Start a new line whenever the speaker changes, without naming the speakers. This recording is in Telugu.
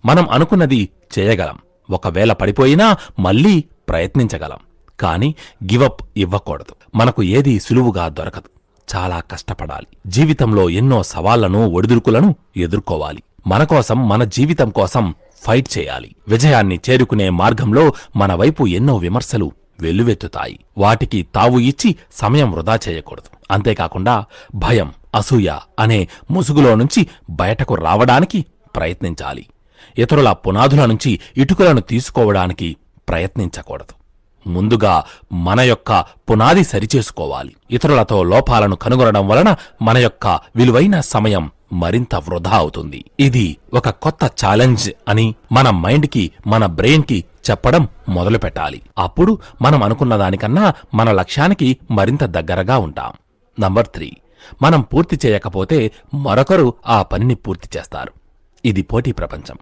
మనం అనుకున్నది చేయగలం. ఒకవేళ పడిపోయినా మళ్ళీ ప్రయత్నించగలం. కాని గివప్ ఇవ్వకూడదు. మనకు ఏదీ సులువుగా దొరకదు. చాలా కష్టపడాలి. జీవితంలో ఎన్నో సవాళ్లను, ఒడిదుడుకులను ఎదుర్కోవాలి. మనకోసం, మన జీవితం కోసం ఫైట్ చేయాలి. విజయాన్ని చేరుకునే మార్గంలో మన వైపు ఎన్నో విమర్శలు వెల్లువెత్తుతాయి. వాటికి తావు ఇచ్చి సమయం వృధా చేయకూడదు. అంతేకాకుండా భయం, అసూయ అనే ముసుగులో నుంచి బయటకు రావడానికి ప్రయత్నించాలి. ఇతరుల పునాదుల నుంచి ఇటుకలను తీసుకోవడానికి ప్రయత్నించకూడదు. ముందుగా మన యొక్క పునాది సరిచేసుకోవాలి. ఇతరులతో లోపాలను కనుగొనడం వలన మన యొక్క విలువైన సమయం మరింత వృధా అవుతుంది. ఇది ఒక కొత్త ఛాలెంజ్ అని మన మైండ్కి, మన బ్రెయిన్కి చెప్పడం మొదలుపెట్టాలి. అప్పుడు మనం అనుకున్న దానికన్నా మన లక్ష్యానికి మరింత దగ్గరగా ఉంటాం. నంబర్ 3, మనం పూర్తి చేయకపోతే మరొకరు ఆ పనిని పూర్తి చేస్తారు. ఇది పోటీ ప్రపంచం.